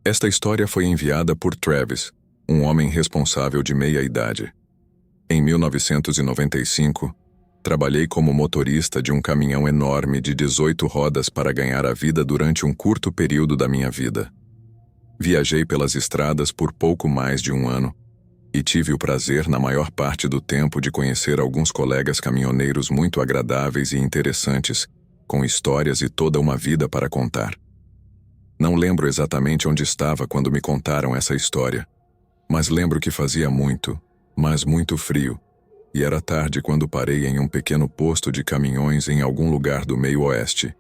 Esta história foi enviada por Travis, um homem responsável de meia-idade. Em 1995, trabalhei como motorista de um caminhão enorme de 18 rodas para ganhar a vida durante um curto período da minha vida. Viajei pelas estradas por pouco mais de um ano e tive o prazer, na maior parte do tempo, de conhecer alguns colegas caminhoneiros muito agradáveis e interessantes, com histórias e toda uma vida para contar. Não lembro exatamente onde estava quando me contaram essa história, mas lembro que fazia muito, mas muito frio, e era tarde quando parei em um pequeno posto de caminhões em algum lugar do meio-oeste.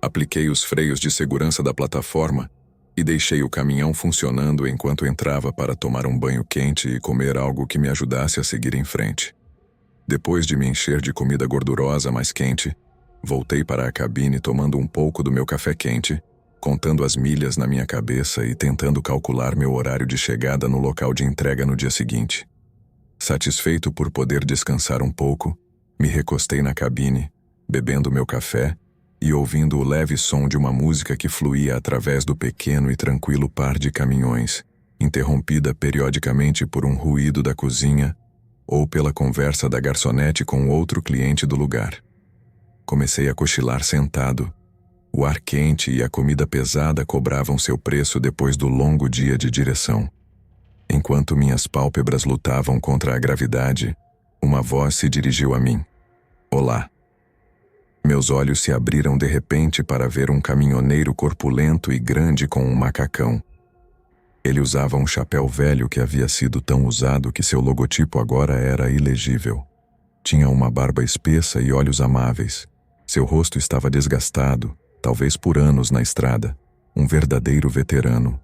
Apliquei os freios de segurança da plataforma e deixei o caminhão funcionando enquanto entrava para tomar um banho quente e comer algo que me ajudasse a seguir em frente. Depois de me encher de comida gordurosa mais quente, voltei para a cabine tomando um pouco do meu café quente, contando as milhas na minha cabeça e tentando calcular meu horário de chegada no local de entrega no dia seguinte. Satisfeito por poder descansar um pouco, me recostei na cabine, bebendo meu café e ouvindo o leve som de uma música que fluía através do pequeno e tranquilo par de caminhões, interrompida periodicamente por um ruído da cozinha ou pela conversa da garçonete com outro cliente do lugar. Comecei a cochilar sentado. O ar quente e a comida pesada cobravam seu preço depois do longo dia de direção. Enquanto minhas pálpebras lutavam contra a gravidade, uma voz se dirigiu a mim. Olá. Meus olhos se abriram de repente para ver um caminhoneiro corpulento e grande com um macacão. Ele usava um chapéu velho que havia sido tão usado que seu logotipo agora era ilegível. Tinha uma barba espessa e olhos amáveis. Seu rosto estava desgastado, talvez por anos na estrada, um verdadeiro veterano.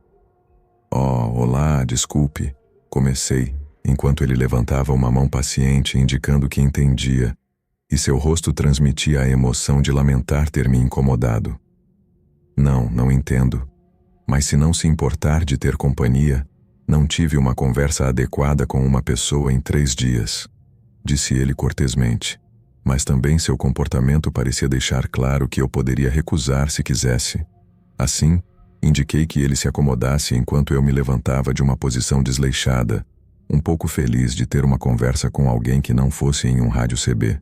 Oh, olá, desculpe, comecei, enquanto ele levantava uma mão paciente indicando que entendia, e seu rosto transmitia a emoção de lamentar ter me incomodado. Não entendo, mas se não se importar de ter companhia, não tive uma conversa adequada com uma pessoa em 3 dias, disse ele cortesmente. Mas também seu comportamento parecia deixar claro que eu poderia recusar se quisesse. Assim, indiquei que ele se acomodasse enquanto eu me levantava de uma posição desleixada, um pouco feliz de ter uma conversa com alguém que não fosse em um rádio CB.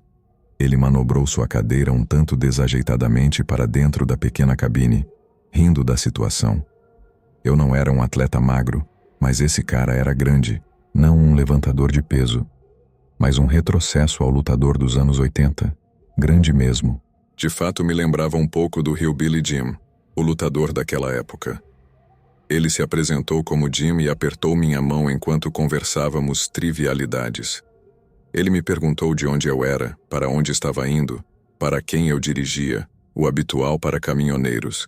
Ele manobrou sua cadeira um tanto desajeitadamente para dentro da pequena cabine, rindo da situação. Eu não era um atleta magro, mas esse cara era grande, não um levantador de peso, mas um retrocesso ao lutador dos anos 80, grande mesmo. De fato me lembrava um pouco do Hillbilly Jim, o lutador daquela época. Ele se apresentou como Jim e apertou minha mão enquanto conversávamos trivialidades. Ele me perguntou de onde eu era, para onde estava indo, para quem eu dirigia, o habitual para caminhoneiros.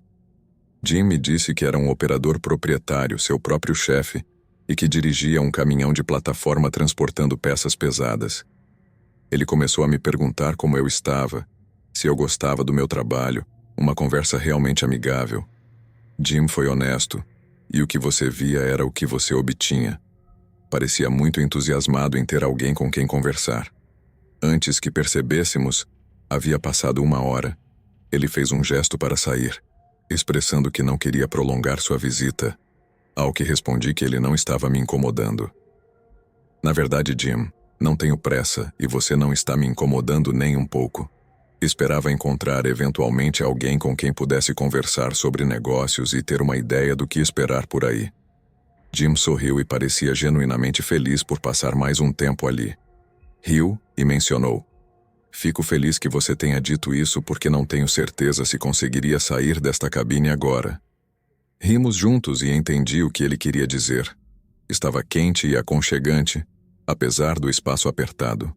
Jim me disse que era um operador proprietário, seu próprio chefe, e que dirigia um caminhão de plataforma transportando peças pesadas. Ele começou a me perguntar como eu estava, se eu gostava do meu trabalho, uma conversa realmente amigável. Jim foi honesto, e o que você via era o que você obtinha. Parecia muito entusiasmado em ter alguém com quem conversar. Antes que percebêssemos, havia passado 1 hora. Ele fez um gesto para sair, expressando que não queria prolongar sua visita, ao que respondi que ele não estava me incomodando. Na verdade, Jim, não tenho pressa e você não está me incomodando nem um pouco. Esperava encontrar eventualmente alguém com quem pudesse conversar sobre negócios e ter uma ideia do que esperar por aí. Jim sorriu e parecia genuinamente feliz por passar mais um tempo ali. Riu e mencionou: "Fico feliz que você tenha dito isso porque não tenho certeza se conseguiria sair desta cabine agora." Rimos juntos e entendi o que ele queria dizer. Estava quente e aconchegante, apesar do espaço apertado.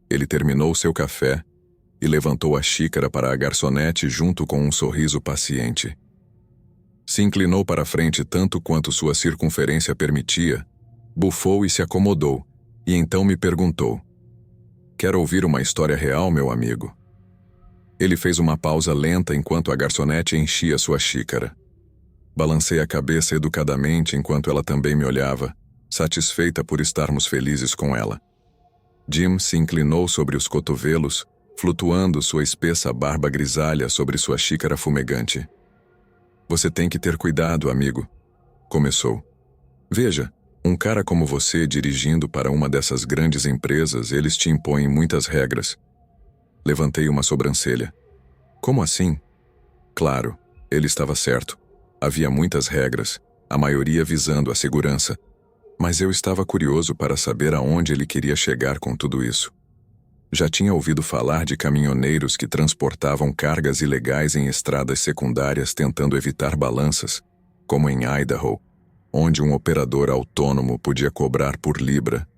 Ele terminou seu café e levantou a xícara para a garçonete junto com um sorriso paciente. Se inclinou para a frente tanto quanto sua circunferência permitia, bufou e se acomodou, e então me perguntou: "Quer ouvir uma história real, meu amigo?" Ele fez uma pausa lenta enquanto a garçonete enchia sua xícara. Balancei a cabeça educadamente enquanto ela também me olhava, satisfeita por estarmos felizes com ela. Jim se inclinou sobre os cotovelos, flutuando sua espessa barba grisalha sobre sua xícara fumegante. Você tem que ter cuidado, amigo, começou. Veja, um cara como você dirigindo para uma dessas grandes empresas, eles te impõem muitas regras. Levantei uma sobrancelha. Como assim? Claro, ele estava certo. Havia muitas regras, a maioria visando a segurança. Mas eu estava curioso para saber aonde ele queria chegar com tudo isso. Já tinha ouvido falar de caminhoneiros que transportavam cargas ilegais em estradas secundárias tentando evitar balanças, como em Idaho, onde um operador autônomo podia cobrar por libra.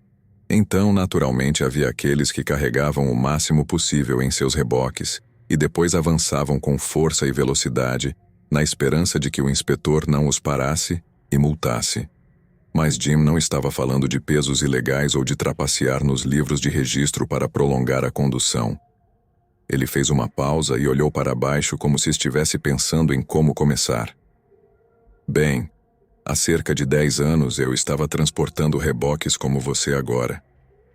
Então, naturalmente, havia aqueles que carregavam o máximo possível em seus reboques e depois avançavam com força e velocidade, na esperança de que o inspetor não os parasse e multasse. Mas Jim não estava falando de pesos ilegais ou de trapacear nos livros de registro para prolongar a condução. Ele fez uma pausa e olhou para baixo como se estivesse pensando em como começar. Bem, há cerca de 10 anos eu estava transportando reboques como você agora.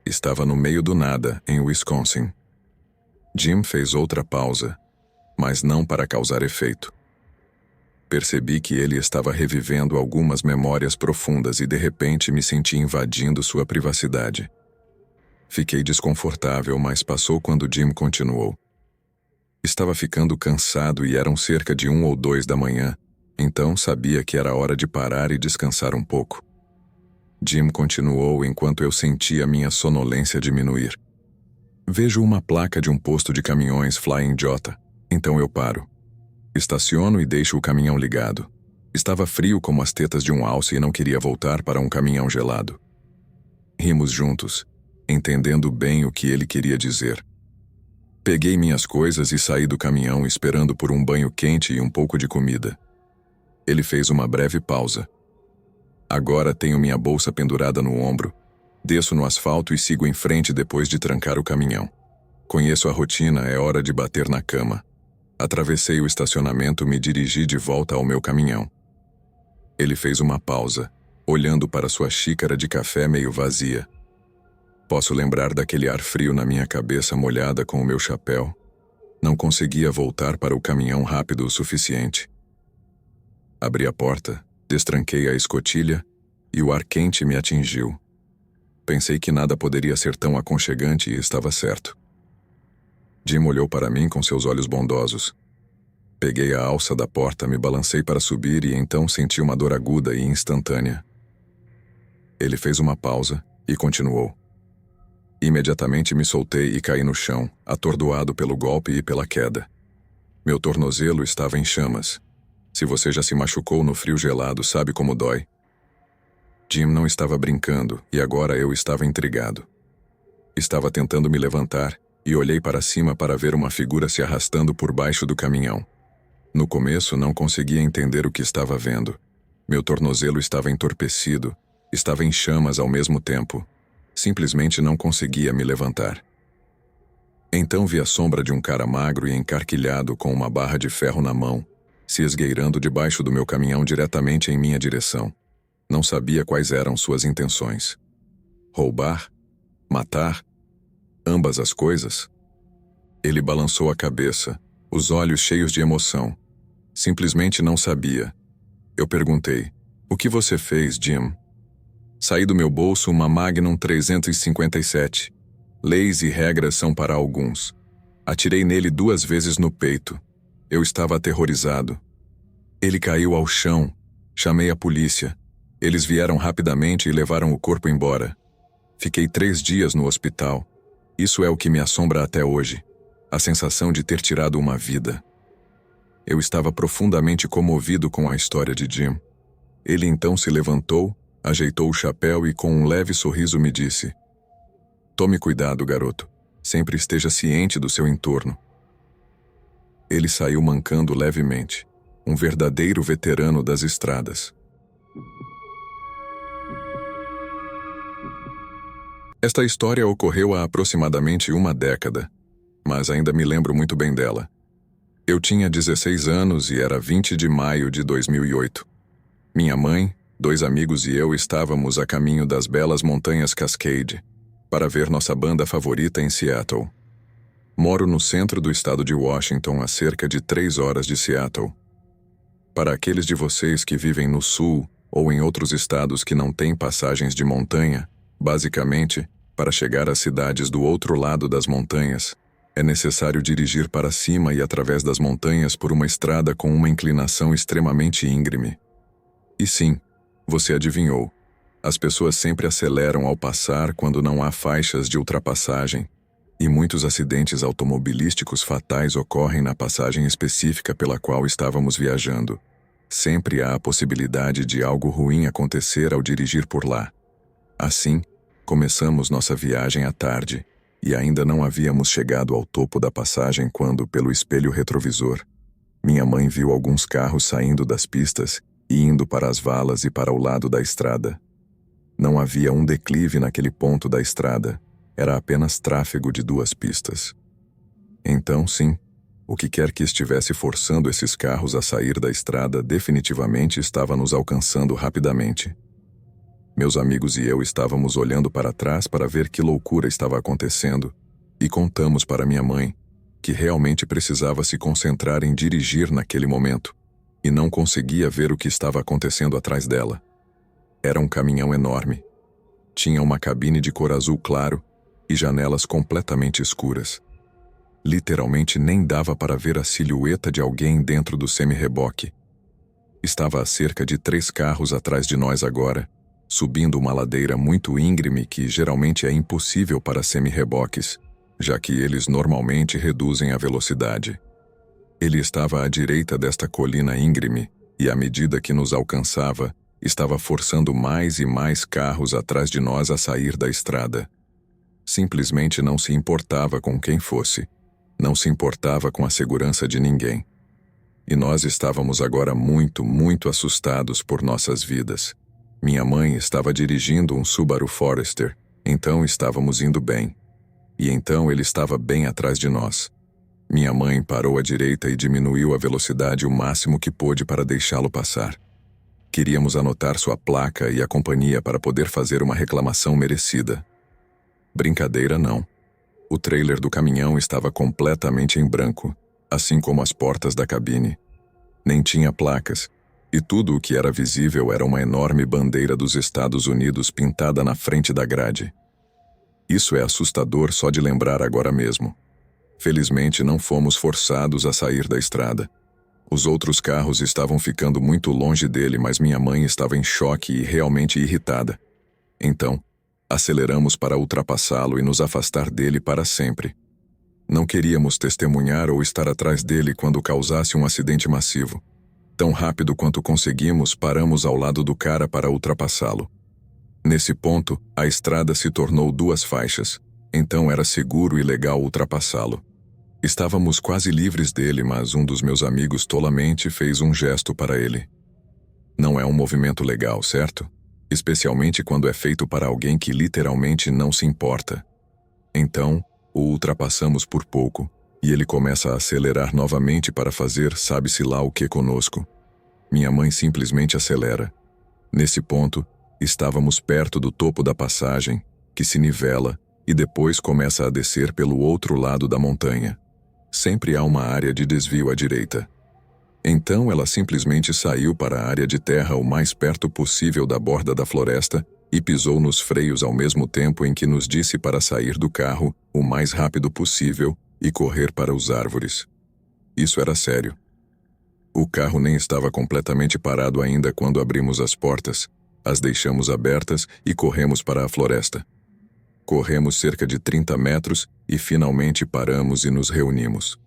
Estava no meio do nada, em Wisconsin. Jim fez outra pausa, mas não para causar efeito. Percebi que ele estava revivendo algumas memórias profundas e de repente me senti invadindo sua privacidade. Fiquei desconfortável, mas passou quando Jim continuou. Estava ficando cansado e eram cerca de 1 ou 2 da manhã, então sabia que era hora de parar e descansar um pouco. Jim continuou enquanto eu sentia minha sonolência diminuir. Vejo uma placa de um posto de caminhões Flying J, então eu paro. Estaciono e deixo o caminhão ligado. Estava frio como as tetas de um alce e não queria voltar para um caminhão gelado. Rimos juntos, entendendo bem o que ele queria dizer. Peguei minhas coisas e saí do caminhão esperando por um banho quente e um pouco de comida. Ele fez uma breve pausa. Agora tenho minha bolsa pendurada no ombro. Desço no asfalto e sigo em frente depois de trancar o caminhão. Conheço a rotina, é hora de bater na cama. Atravessei o estacionamento e me dirigi de volta ao meu caminhão. Ele fez uma pausa, olhando para sua xícara de café meio vazia. Posso lembrar daquele ar frio na minha cabeça molhada com o meu chapéu. Não conseguia voltar para o caminhão rápido o suficiente. Abri a porta, destranquei a escotilha e o ar quente me atingiu. Pensei que nada poderia ser tão aconchegante e estava certo. Jim olhou para mim com seus olhos bondosos. Peguei a alça da porta, me balancei para subir e então senti uma dor aguda e instantânea. Ele fez uma pausa e continuou. Imediatamente me soltei e caí no chão, atordoado pelo golpe e pela queda. Meu tornozelo estava em chamas. Se você já se machucou no frio gelado, sabe como dói. Jim não estava brincando e agora eu estava intrigado. Estava tentando me levantar e olhei para cima para ver uma figura se arrastando por baixo do caminhão. No começo não conseguia entender o que estava vendo. Meu tornozelo estava entorpecido, estava em chamas ao mesmo tempo. Simplesmente não conseguia me levantar. Então vi a sombra de um cara magro e encarquilhado com uma barra de ferro na mão, se esgueirando debaixo do meu caminhão diretamente em minha direção. Não sabia quais eram suas intenções. Roubar? Matar? Ambas as coisas? Ele balançou a cabeça, os olhos cheios de emoção. Simplesmente não sabia. Eu perguntei, o que você fez, Jim? Saí do meu bolso uma Magnum 357. Leis e regras são para alguns. Atirei nele 2 vezes no peito. Eu estava aterrorizado. Ele caiu ao chão. Chamei a polícia. Eles vieram rapidamente e levaram o corpo embora. Fiquei 3 dias no hospital. Isso é o que me assombra até hoje. A sensação de ter tirado uma vida. Eu estava profundamente comovido com a história de Jim. Ele então se levantou, ajeitou o chapéu e com um leve sorriso me disse: "Tome cuidado, garoto. Sempre esteja ciente do seu entorno." Ele saiu mancando levemente. Um verdadeiro veterano das estradas. Esta história ocorreu há aproximadamente 1 década, mas ainda me lembro muito bem dela. Eu tinha 16 anos e era 20 de maio de 2008. Minha mãe, 2 amigos e eu estávamos a caminho das belas montanhas Cascade para ver nossa banda favorita em Seattle. Moro no centro do estado de Washington, a cerca de 3 horas de Seattle. Para aqueles de vocês que vivem no sul ou em outros estados que não têm passagens de montanha, basicamente, para chegar às cidades do outro lado das montanhas, é necessário dirigir para cima e através das montanhas por uma estrada com uma inclinação extremamente íngreme. E sim, você adivinhou. As pessoas sempre aceleram ao passar quando não há faixas de ultrapassagem, e muitos acidentes automobilísticos fatais ocorrem na passagem específica pela qual estávamos viajando. Sempre há a possibilidade de algo ruim acontecer ao dirigir por lá. Assim, começamos nossa viagem à tarde, e ainda não havíamos chegado ao topo da passagem quando, pelo espelho retrovisor, minha mãe viu alguns carros saindo das pistas e indo para as valas e para o lado da estrada. Não havia um declive naquele ponto da estrada, era apenas tráfego de 2 pistas. Então, sim, o que quer que estivesse forçando esses carros a sair da estrada definitivamente estava nos alcançando rapidamente. Meus amigos e eu estávamos olhando para trás para ver que loucura estava acontecendo e contamos para minha mãe que realmente precisava se concentrar em dirigir naquele momento e não conseguia ver o que estava acontecendo atrás dela. Era um caminhão enorme. Tinha uma cabine de cor azul claro e janelas completamente escuras. Literalmente nem dava para ver a silhueta de alguém dentro do semi-reboque. Estava a cerca de 3 carros atrás de nós agora, subindo uma ladeira muito íngreme que geralmente é impossível para semi-reboques, já que eles normalmente reduzem a velocidade. Ele estava à direita desta colina íngreme e, à medida que nos alcançava, estava forçando mais e mais carros atrás de nós a sair da estrada. Simplesmente não se importava com quem fosse. Não se importava com a segurança de ninguém. E nós estávamos agora muito assustados por nossas vidas. Minha mãe estava dirigindo um Subaru Forester, então estávamos indo bem. E então ele estava bem atrás de nós. Minha mãe parou à direita e diminuiu a velocidade o máximo que pôde para deixá-lo passar. Queríamos anotar sua placa e a companhia para poder fazer uma reclamação merecida. Brincadeira não. O trailer do caminhão estava completamente em branco, assim como as portas da cabine. Nem tinha placas, e tudo o que era visível era uma enorme bandeira dos Estados Unidos pintada na frente da grade. Isso é assustador só de lembrar agora mesmo. Felizmente não fomos forçados a sair da estrada. Os outros carros estavam ficando muito longe dele, mas minha mãe estava em choque e realmente irritada. Então, aceleramos para ultrapassá-lo e nos afastar dele para sempre. Não queríamos testemunhar ou estar atrás dele quando causasse um acidente massivo. Tão rápido quanto conseguimos, paramos ao lado do cara para ultrapassá-lo. Nesse ponto, a estrada se tornou 2 faixas, então era seguro e legal ultrapassá-lo. Estávamos quase livres dele, mas um dos meus amigos tolamente fez um gesto para ele. Não é um movimento legal, certo? Especialmente quando é feito para alguém que literalmente não se importa. Então, o ultrapassamos por pouco, e ele começa a acelerar novamente para fazer sabe-se lá o que conosco. Minha mãe simplesmente acelera. Nesse ponto, estávamos perto do topo da passagem, que se nivela e depois começa a descer pelo outro lado da montanha. Sempre há uma área de desvio à direita. Então ela simplesmente saiu para a área de terra o mais perto possível da borda da floresta e pisou nos freios ao mesmo tempo em que nos disse para sair do carro o mais rápido possível e correr para os árvores. Isso era sério. O carro nem estava completamente parado ainda quando abrimos as portas, as deixamos abertas e corremos para a floresta. Corremos cerca de 30 metros e finalmente paramos e nos reunimos.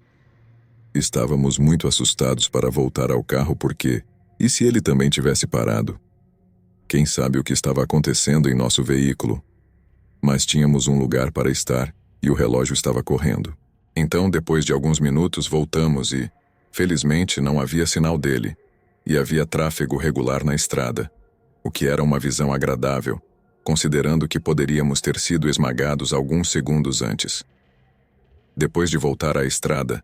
Estávamos muito assustados para voltar ao carro porque, e se ele também tivesse parado? Quem sabe o que estava acontecendo em nosso veículo? Mas tínhamos um lugar para estar e o relógio estava correndo. Então, depois de alguns minutos, voltamos e, felizmente, não havia sinal dele, e havia tráfego regular na estrada, o que era uma visão agradável, considerando que poderíamos ter sido esmagados alguns segundos antes. Depois de voltar à estrada,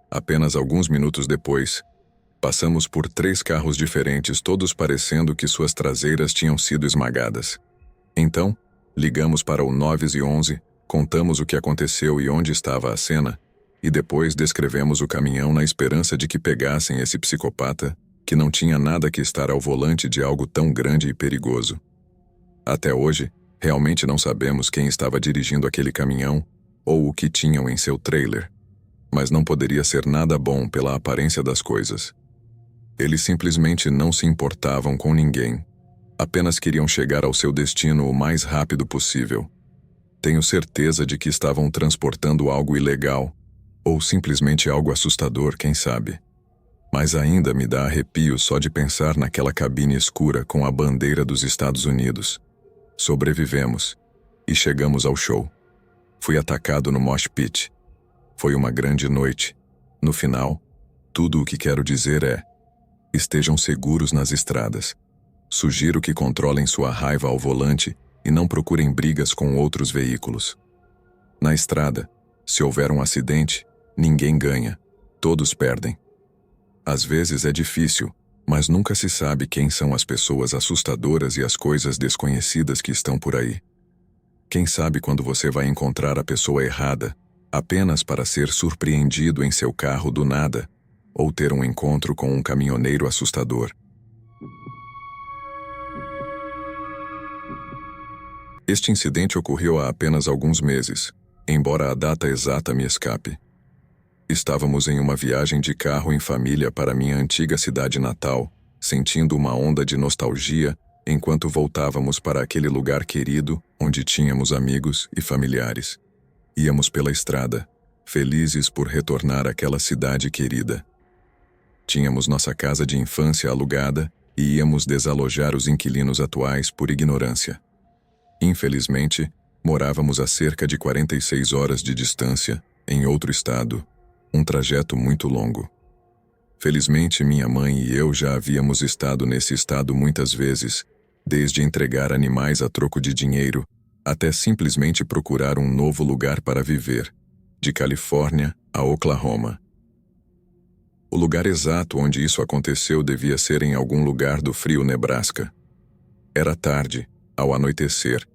apenas alguns minutos depois, passamos por 3 carros diferentes, todos parecendo que suas traseiras tinham sido esmagadas. Então, ligamos para o 911, contamos o que aconteceu e onde estava a cena, e depois descrevemos o caminhão na esperança de que pegassem esse psicopata que não tinha nada que estar ao volante de algo tão grande e perigoso. Até hoje, realmente não sabemos quem estava dirigindo aquele caminhão ou o que tinham em seu trailer, mas não poderia ser nada bom pela aparência das coisas. Eles simplesmente não se importavam com ninguém, apenas queriam chegar ao seu destino o mais rápido possível. Tenho certeza de que estavam transportando algo ilegal, ou simplesmente algo assustador, quem sabe. Mas ainda me dá arrepio só de pensar naquela cabine escura com a bandeira dos Estados Unidos. Sobrevivemos e chegamos ao show. Fui atacado no mosh pit. Foi uma grande noite. No final, tudo o que quero dizer é: estejam seguros nas estradas. Sugiro que controlem sua raiva ao volante e não procurem brigas com outros veículos. Na estrada, se houver um acidente, ninguém ganha, todos perdem. Às vezes é difícil, mas nunca se sabe quem são as pessoas assustadoras e as coisas desconhecidas que estão por aí. Quem sabe quando você vai encontrar a pessoa errada, apenas para ser surpreendido em seu carro do nada, ou ter um encontro com um caminhoneiro assustador. Este incidente ocorreu há apenas alguns meses, embora a data exata me escape. Estávamos em uma viagem de carro em família para minha antiga cidade natal, sentindo uma onda de nostalgia enquanto voltávamos para aquele lugar querido onde tínhamos amigos e familiares. Íamos pela estrada, felizes por retornar àquela cidade querida. Tínhamos nossa casa de infância alugada e íamos desalojar os inquilinos atuais por ignorância. Infelizmente, morávamos a cerca de 46 horas de distância, em outro estado, um trajeto muito longo. Felizmente, minha mãe e eu já havíamos estado nesse estado muitas vezes, desde entregar animais a troco de dinheiro, até simplesmente procurar um novo lugar para viver, de Califórnia a Oklahoma. O lugar exato onde isso aconteceu devia ser em algum lugar do frio Nebraska. Era tarde, ao anoitecer.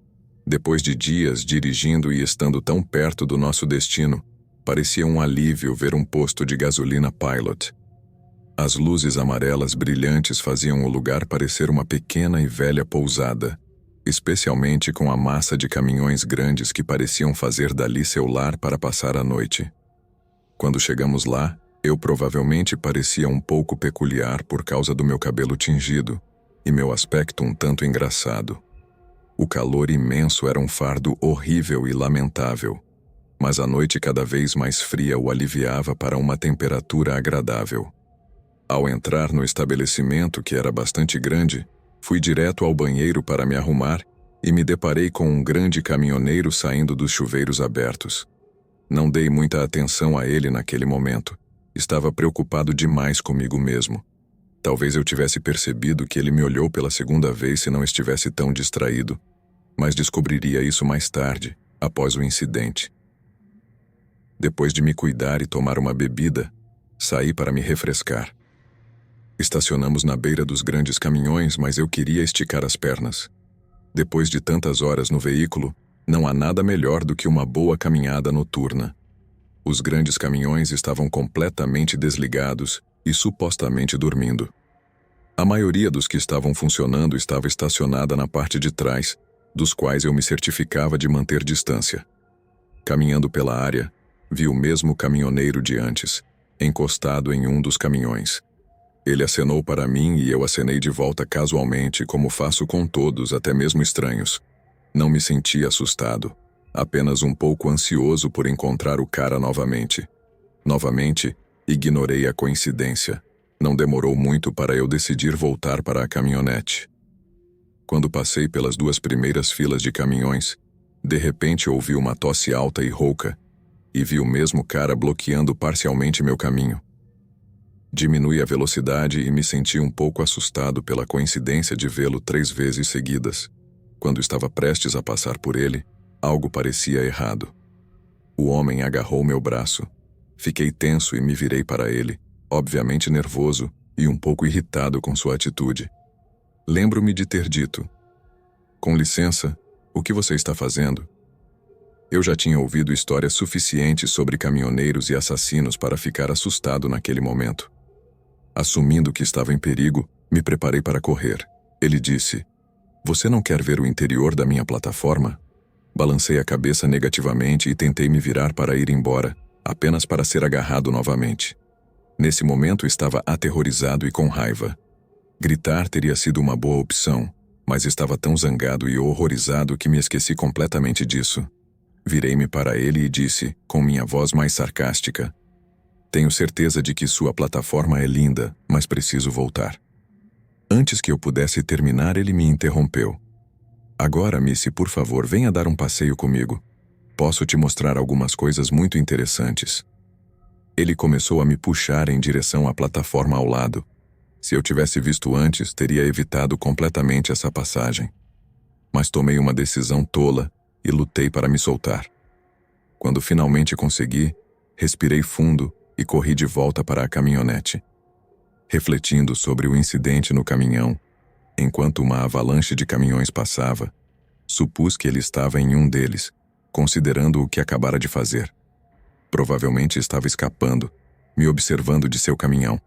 Depois de dias dirigindo e estando tão perto do nosso destino, parecia um alívio ver um posto de gasolina Pilot. As luzes amarelas brilhantes faziam o lugar parecer uma pequena e velha pousada, especialmente com a massa de caminhões grandes que pareciam fazer dali seu lar para passar a noite. Quando chegamos lá, eu provavelmente parecia um pouco peculiar por causa do meu cabelo tingido e meu aspecto um tanto engraçado. O calor imenso era um fardo horrível e lamentável, mas a noite cada vez mais fria o aliviava para uma temperatura agradável. Ao entrar no estabelecimento, que era bastante grande, fui direto ao banheiro para me arrumar e me deparei com um grande caminhoneiro saindo dos chuveiros abertos. Não dei muita atenção a ele naquele momento. Estava preocupado demais comigo mesmo. Talvez eu tivesse percebido que ele me olhou pela segunda vez se não estivesse tão distraído, mas descobriria isso mais tarde, após o incidente. Depois de me cuidar e tomar uma bebida, saí para me refrescar. Estacionamos na beira dos grandes caminhões, mas eu queria esticar as pernas. Depois de tantas horas no veículo, não há nada melhor do que uma boa caminhada noturna. Os grandes caminhões estavam completamente desligados e supostamente dormindo. A maioria dos que estavam funcionando estava estacionada na parte de trás, dos quais eu me certificava de manter distância. Caminhando pela área, vi o mesmo caminhoneiro de antes, encostado em um dos caminhões. Ele acenou para mim e eu acenei de volta casualmente, como faço com todos, até mesmo estranhos. Não me senti assustado, apenas um pouco ansioso por encontrar o cara novamente. Novamente, ignorei a coincidência. Não demorou muito para eu decidir voltar para a caminhonete. Quando passei pelas duas primeiras filas de caminhões, de repente ouvi uma tosse alta e rouca, e vi o mesmo cara bloqueando parcialmente meu caminho. Diminui a velocidade e me senti um pouco assustado pela coincidência de vê-lo 3 vezes seguidas. Quando estava prestes a passar por ele, algo parecia errado. O homem agarrou meu braço. Fiquei tenso e me virei para ele, obviamente nervoso e um pouco irritado com sua atitude. Lembro-me de ter dito: "Com licença, o que você está fazendo?" Eu já tinha ouvido histórias suficientes sobre caminhoneiros e assassinos para ficar assustado naquele momento. Assumindo que estava em perigo, me preparei para correr. Ele disse: "Você não quer ver o interior da minha plataforma?" Balancei a cabeça negativamente e tentei me virar para ir embora, apenas para ser agarrado novamente. Nesse momento estava aterrorizado e com raiva. Gritar teria sido uma boa opção, mas estava tão zangado e horrorizado que me esqueci completamente disso. Virei-me para ele e disse, com minha voz mais sarcástica: "Tenho certeza de que sua plataforma é linda, mas preciso voltar." Antes que eu pudesse terminar, ele me interrompeu. "Agora, Missy, por favor, venha dar um passeio comigo. Posso te mostrar algumas coisas muito interessantes." Ele começou a me puxar em direção à plataforma ao lado. Se eu tivesse visto antes, teria evitado completamente essa passagem. Mas tomei uma decisão tola e lutei para me soltar. Quando finalmente consegui, respirei fundo e corri de volta para a caminhonete. Refletindo sobre o incidente no caminhão, enquanto uma avalanche de caminhões passava, supus que ele estava em um deles, considerando o que acabara de fazer. Provavelmente estava escapando, me observando de seu caminhão.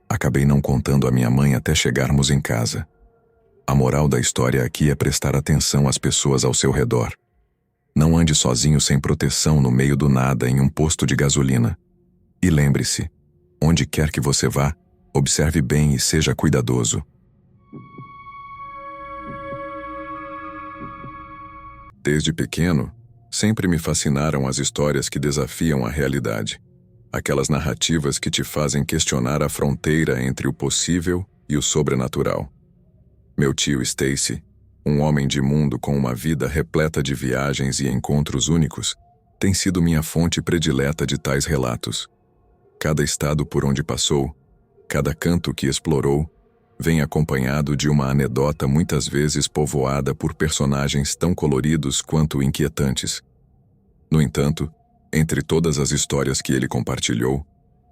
Acabei não contando à minha mãe até chegarmos em casa. A moral da história aqui é prestar atenção às pessoas ao seu redor. Não ande sozinho sem proteção no meio do nada em um posto de gasolina. E lembre-se, onde quer que você vá, observe bem e seja cuidadoso. Desde pequeno, sempre me fascinaram as histórias que desafiam a realidade. Aquelas narrativas que te fazem questionar a fronteira entre o possível e o sobrenatural. Meu tio Stacy, um homem de mundo com uma vida repleta de viagens e encontros únicos, tem sido minha fonte predileta de tais relatos. Cada estado por onde passou, cada canto que explorou, vem acompanhado de uma anedota muitas vezes povoada por personagens tão coloridos quanto inquietantes. No entanto, entre todas as histórias que ele compartilhou,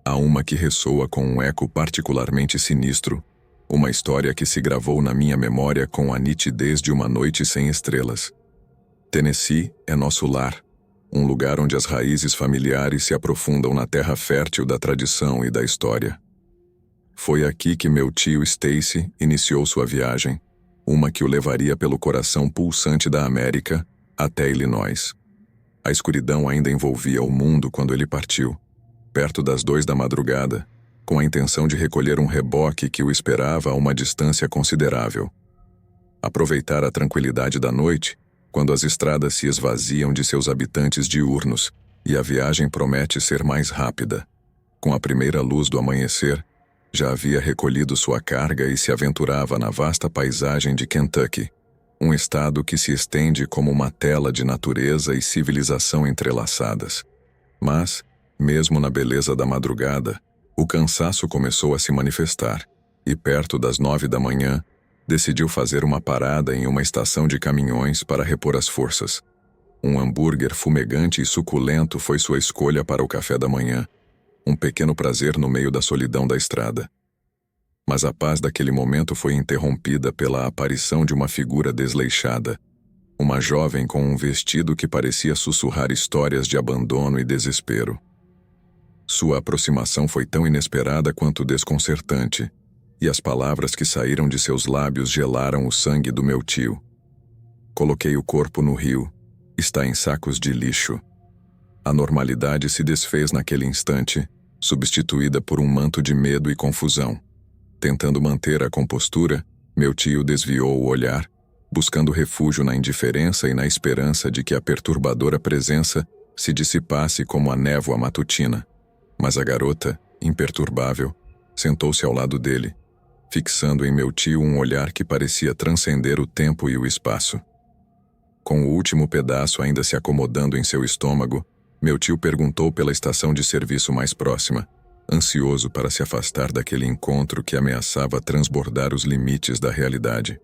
há uma que ressoa com um eco particularmente sinistro, uma história que se gravou na minha memória com a nitidez de uma noite sem estrelas. Tennessee é nosso lar, um lugar onde as raízes familiares se aprofundam na terra fértil da tradição e da história. Foi aqui que meu tio Stacy iniciou sua viagem, uma que o levaria pelo coração pulsante da América até Illinois. A escuridão ainda envolvia o mundo quando ele partiu, perto das 2 da madrugada, com a intenção de recolher um reboque que o esperava a uma distância considerável. Aproveitar a tranquilidade da noite, quando as estradas se esvaziam de seus habitantes diurnos e a viagem promete ser mais rápida. Com a primeira luz do amanhecer, já havia recolhido sua carga e se aventurava na vasta paisagem de Kentucky, um estado que se estende como uma tela de natureza e civilização entrelaçadas. Mas, mesmo na beleza da madrugada, o cansaço começou a se manifestar, e perto das 9 da manhã, decidiu fazer uma parada em uma estação de caminhões para repor as forças. Um hambúrguer fumegante e suculento foi sua escolha para o café da manhã, um pequeno prazer no meio da solidão da estrada. Mas a paz daquele momento foi interrompida pela aparição de uma figura desleixada, uma jovem com um vestido que parecia sussurrar histórias de abandono e desespero. Sua aproximação foi tão inesperada quanto desconcertante, e as palavras que saíram de seus lábios gelaram o sangue do meu tio. "Coloquei o corpo no rio. Está em sacos de lixo." A normalidade se desfez naquele instante, substituída por um manto de medo e confusão. Tentando manter a compostura, meu tio desviou o olhar, buscando refúgio na indiferença e na esperança de que a perturbadora presença se dissipasse como a névoa matutina. Mas a garota, imperturbável, sentou-se ao lado dele, fixando em meu tio um olhar que parecia transcender o tempo e o espaço. Com o último pedaço ainda se acomodando em seu estômago, meu tio perguntou pela estação de serviço mais próxima, ansioso para se afastar daquele encontro que ameaçava transbordar os limites da realidade.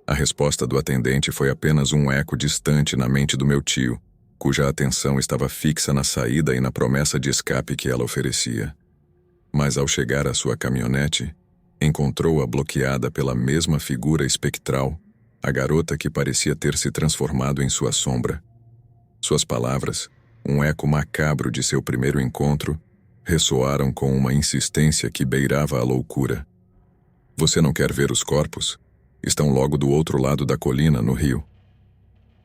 A resposta do atendente foi apenas um eco distante na mente do meu tio, cuja atenção estava fixa na saída e na promessa de escape que ela oferecia. Mas ao chegar à sua caminhonete, encontrou-a bloqueada pela mesma figura espectral, a garota que parecia ter se transformado em sua sombra. Suas palavras, um eco macabro de seu primeiro encontro, ressoaram com uma insistência que beirava a loucura. Você não quer ver os corpos? Estão logo do outro lado da colina, no rio.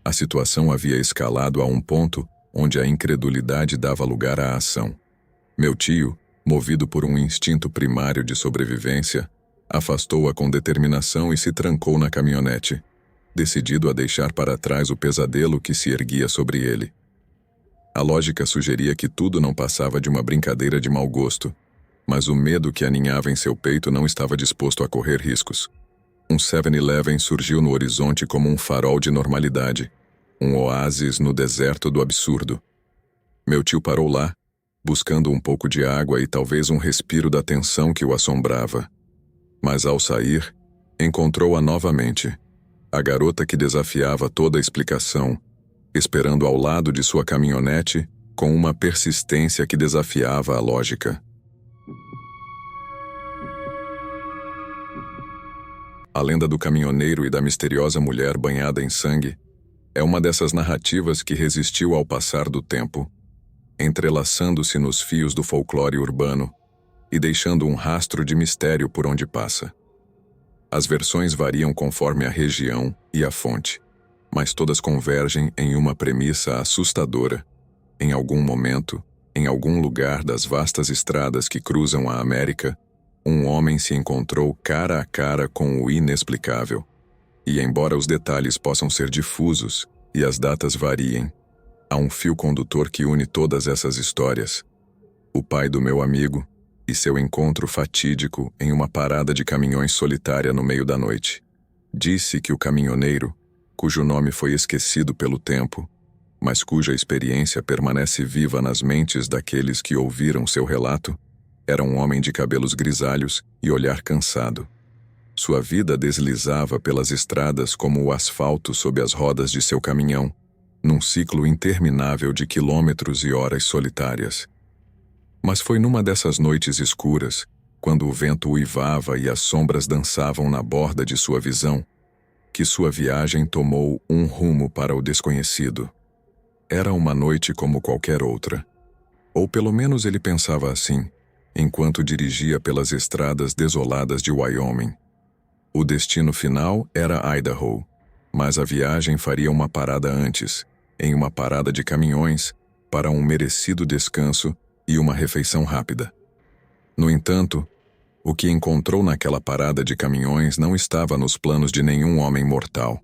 A situação havia escalado a um ponto onde a incredulidade dava lugar à ação. Meu tio, movido por um instinto primário de sobrevivência, afastou-a com determinação e se trancou na caminhonete, decidido a deixar para trás o pesadelo que se erguia sobre ele. A lógica sugeria que tudo não passava de uma brincadeira de mau gosto, mas o medo que aninhava em seu peito não estava disposto a correr riscos. Um 7-Eleven surgiu no horizonte como um farol de normalidade, um oásis no deserto do absurdo. Meu tio parou lá, buscando um pouco de água e talvez um respiro da tensão que o assombrava. Mas ao sair, encontrou-a novamente, a garota que desafiava toda a explicação, esperando ao lado de sua caminhonete com uma persistência que desafiava a lógica. A lenda do caminhoneiro e da misteriosa mulher banhada em sangue é uma dessas narrativas que resistiu ao passar do tempo, entrelaçando-se nos fios do folclore urbano e deixando um rastro de mistério por onde passa. As versões variam conforme a região e a fonte, mas todas convergem em uma premissa assustadora. Em algum momento, em algum lugar das vastas estradas que cruzam a América, um homem se encontrou cara a cara com o inexplicável. E embora os detalhes possam ser difusos e as datas variem, há um fio condutor que une todas essas histórias. O pai do meu amigo e seu encontro fatídico em uma parada de caminhões solitária no meio da noite. Disse que o caminhoneiro, cujo nome foi esquecido pelo tempo, mas cuja experiência permanece viva nas mentes daqueles que ouviram seu relato, era um homem de cabelos grisalhos e olhar cansado. Sua vida deslizava pelas estradas como o asfalto sob as rodas de seu caminhão, num ciclo interminável de quilômetros e horas solitárias. Mas foi numa dessas noites escuras, quando o vento uivava e as sombras dançavam na borda de sua visão, que sua viagem tomou um rumo para o desconhecido. Era uma noite como qualquer outra. Ou pelo menos ele pensava assim, enquanto dirigia pelas estradas desoladas de Wyoming. O destino final era Idaho, mas a viagem faria uma parada antes, em uma parada de caminhões, para um merecido descanso e uma refeição rápida. No entanto, o que encontrou naquela parada de caminhões não estava nos planos de nenhum homem mortal.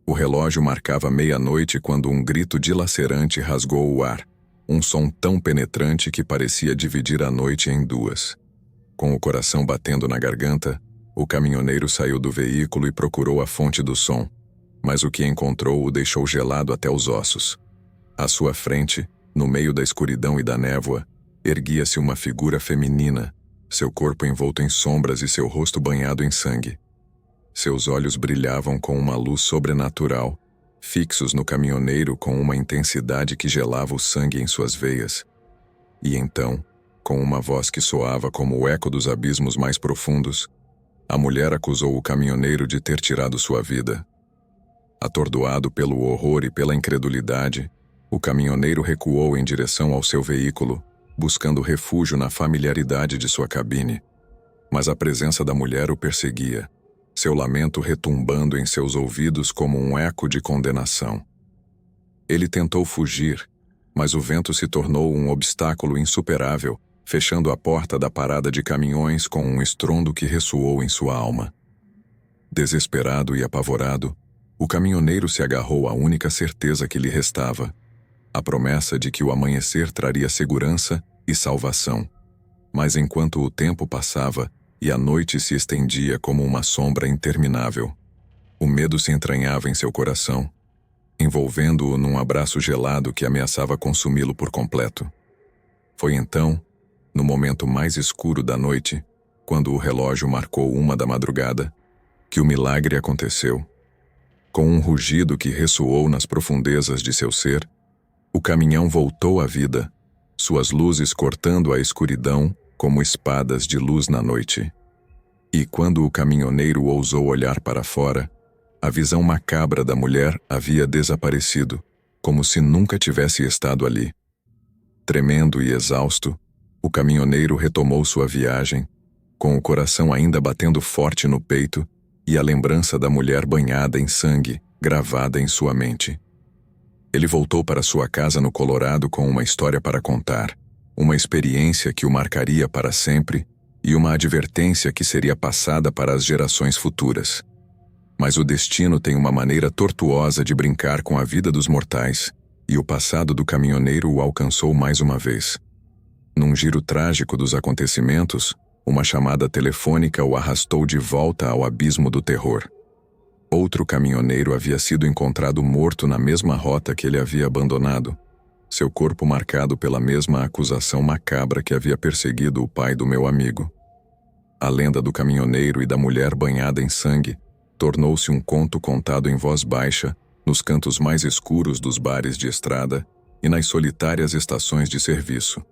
O relógio marcava meia-noite quando um grito dilacerante rasgou o ar, um som tão penetrante que parecia dividir a noite em duas. Com o coração batendo na garganta, o caminhoneiro saiu do veículo e procurou a fonte do som, mas o que encontrou o deixou gelado até os ossos. À sua frente, no meio da escuridão e da névoa, erguia-se uma figura feminina, seu corpo envolto em sombras e seu rosto banhado em sangue. Seus olhos brilhavam com uma luz sobrenatural, fixos no caminhoneiro com uma intensidade que gelava o sangue em suas veias. E então, com uma voz que soava como o eco dos abismos mais profundos, a mulher acusou o caminhoneiro de ter tirado sua vida. Atordoado pelo horror e pela incredulidade, o caminhoneiro recuou em direção ao seu veículo, buscando refúgio na familiaridade de sua cabine. Mas a presença da mulher o perseguia, seu lamento retumbando em seus ouvidos como um eco de condenação. Ele tentou fugir, mas o vento se tornou um obstáculo insuperável, fechando a porta da parada de caminhões com um estrondo que ressoou em sua alma. Desesperado e apavorado, o caminhoneiro se agarrou à única certeza que lhe restava, a promessa de que o amanhecer traria segurança e salvação. Mas enquanto o tempo passava e a noite se estendia como uma sombra interminável, o medo se entranhava em seu coração, envolvendo-o num abraço gelado que ameaçava consumi-lo por completo. Foi então, no momento mais escuro da noite, quando o relógio marcou 1 da madrugada, que o milagre aconteceu. Com um rugido que ressoou nas profundezas de seu ser, o caminhão voltou à vida, suas luzes cortando a escuridão como espadas de luz na noite. E quando o caminhoneiro ousou olhar para fora, a visão macabra da mulher havia desaparecido, como se nunca tivesse estado ali. Tremendo e exausto, o caminhoneiro retomou sua viagem, com o coração ainda batendo forte no peito e a lembrança da mulher banhada em sangue gravada em sua mente. Ele voltou para sua casa no Colorado com uma história para contar, uma experiência que o marcaria para sempre e uma advertência que seria passada para as gerações futuras. Mas o destino tem uma maneira tortuosa de brincar com a vida dos mortais, e o passado do caminhoneiro o alcançou mais uma vez. Num giro trágico dos acontecimentos, uma chamada telefônica o arrastou de volta ao abismo do terror. Outro caminhoneiro havia sido encontrado morto na mesma rota que ele havia abandonado, seu corpo marcado pela mesma acusação macabra que havia perseguido o pai do meu amigo. A lenda do caminhoneiro e da mulher banhada em sangue tornou-se um conto contado em voz baixa, nos cantos mais escuros dos bares de estrada e nas solitárias estações de serviço.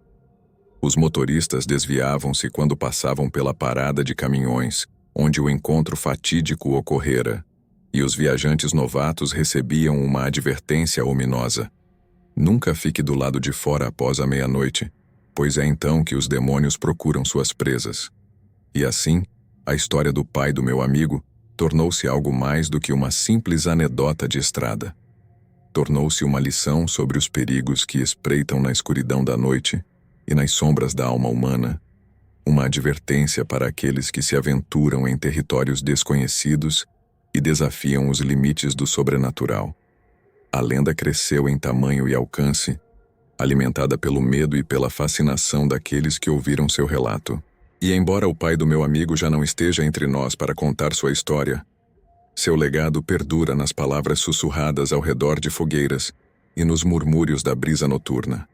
Os motoristas desviavam-se quando passavam pela parada de caminhões, onde o encontro fatídico ocorrera, e os viajantes novatos recebiam uma advertência ominosa. Nunca fique do lado de fora após a meia-noite, pois é então que os demônios procuram suas presas. E assim, a história do pai do meu amigo tornou-se algo mais do que uma simples anedota de estrada. Tornou-se uma lição sobre os perigos que espreitam na escuridão da noite e nas sombras da alma humana, uma advertência para aqueles que se aventuram em territórios desconhecidos e desafiam os limites do sobrenatural. A lenda cresceu em tamanho e alcance, alimentada pelo medo e pela fascinação daqueles que ouviram seu relato. E embora o pai do meu amigo já não esteja entre nós para contar sua história, seu legado perdura nas palavras sussurradas ao redor de fogueiras e nos murmúrios da brisa noturna.